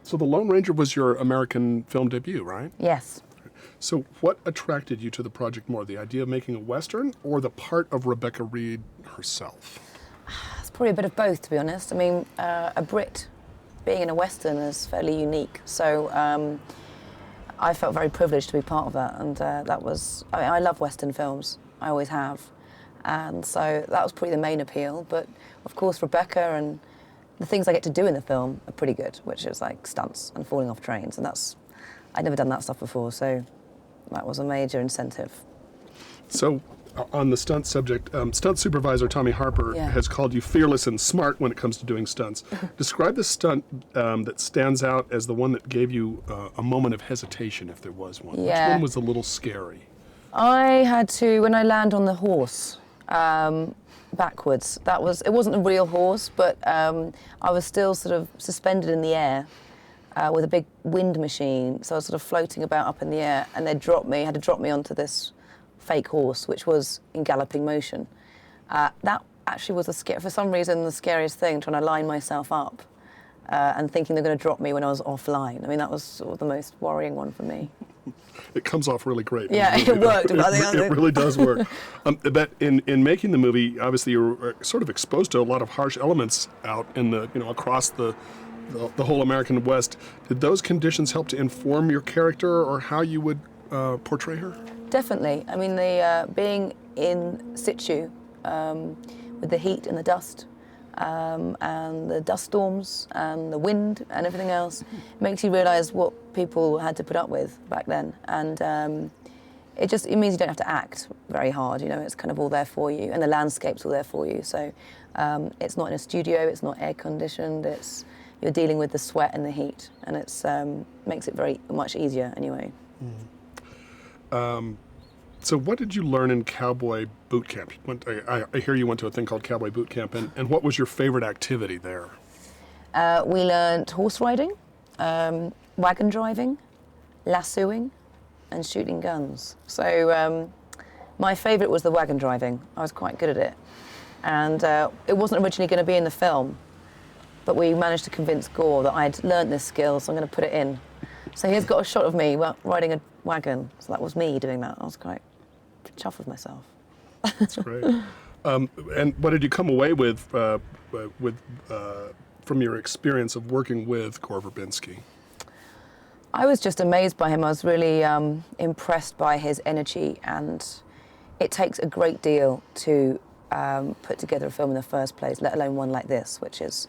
So The Lone Ranger was your American film debut, right? Yes. So what attracted you to the project more, the idea of making a Western or the part of Rebecca Reed herself? It's probably a bit of both, to be honest. I mean, a Brit being in a Western is fairly unique. So I felt very privileged to be part of that. And that was, I mean, I love Western films. I always have. And so that was probably the main appeal. But of course, Rebecca and the things I get to do in the film are pretty good, which is like stunts and falling off trains. And I'd never done that stuff before. So that was a major incentive. So, on the stunt subject, stunt supervisor Tommy Harper has called you fearless and smart when it comes to doing stunts. Describe the stunt that stands out as the one that gave you a moment of hesitation, if there was one. Which one was a little scary? I had to, when I land on the horse, backwards, it wasn't a real horse, but I was still sort of suspended in the air with a big wind machine, so I was sort of floating about up in the air, and they had to drop me onto this fake horse, which was in galloping motion. That actually was for some reason, the scariest thing, trying to line myself up and thinking they're going to drop me when I was offline. I mean, that was sort of the most worrying one for me. It comes off really great. Yeah, it worked. It really does work. But in making the movie, obviously you're sort of exposed to a lot of harsh elements out in across the whole American West. Did those conditions help to inform your character or how you would portray her? Definitely. I mean, being in situ with the heat and the dust and the dust storms and the wind and everything else makes you realise what people had to put up with back then. And it means you don't have to act very hard, it's kind of all there for you, and the landscape's all there for you. So it's not in a studio, it's not air conditioned, you're dealing with the sweat and the heat, and it's makes it very much easier anyway. So what did you learn in cowboy boot camp? I hear you went to a thing called cowboy boot camp, and what was your favorite activity there? We learned horse riding, wagon driving, lassoing, and shooting guns. So my favorite was the wagon driving. I was quite good at it. And it wasn't originally going to be in the film, but we managed to convince Gore that I'd learnt this skill, so I'm going to put it in. So he's got a shot of me riding a wagon. So that was me doing that. I was quite chuffed with myself. That's great. And what did you come away with from your experience of working with Gore Verbinski? I was just amazed by him. I was really impressed by his energy, and it takes a great deal to put together a film in the first place, let alone one like this, which is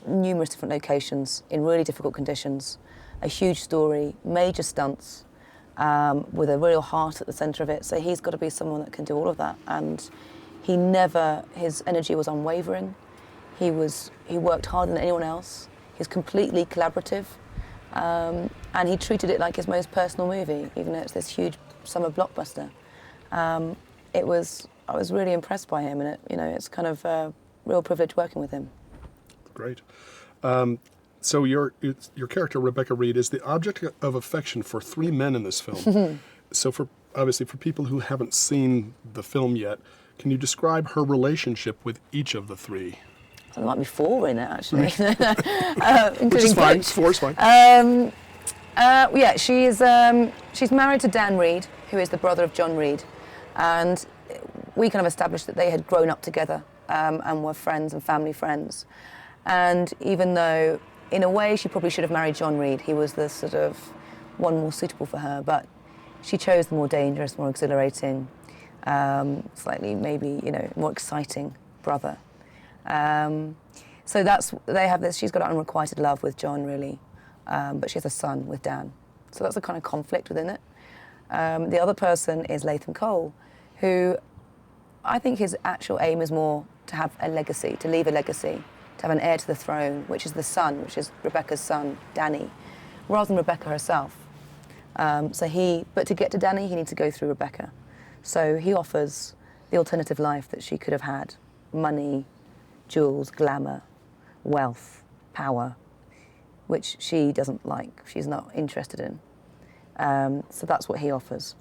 numerous different locations in really difficult conditions, a huge story, major stunts, with a real heart at the centre of it. So he's got to be someone that can do all of that. And his energy was unwavering. He worked harder than anyone else. He's completely collaborative. And he treated it like his most personal movie, even though it's this huge summer blockbuster. I was really impressed by him, and it's kind of a real privilege working with him. Great. So your character, Rebecca Reed, is the object of affection for three men in this film. So obviously for people who haven't seen the film yet, can you describe her relationship with each of the three? There might be four in it, actually. Which is fine. Four is fine. Yeah, she's married to Dan Reed, who is the brother of John Reed. And we kind of established that they had grown up together and were friends and family friends. And even though, in a way, she probably should have married John Reed, he was the sort of one more suitable for her, but she chose the more dangerous, more exhilarating, slightly maybe, more exciting brother. So they have this, she's got an unrequited love with John, really, but she has a son with Dan. So that's a kind of conflict within it. The other person is Latham Cole, who I think his actual aim is more to have a legacy, to leave a legacy, to have an heir to the throne, which is the son, which is Rebecca's son, Danny, rather than Rebecca herself. But to get to Danny, he needs to go through Rebecca. So he offers the alternative life that she could have had: money, jewels, glamour, wealth, power, which she doesn't like, she's not interested in. So that's what he offers.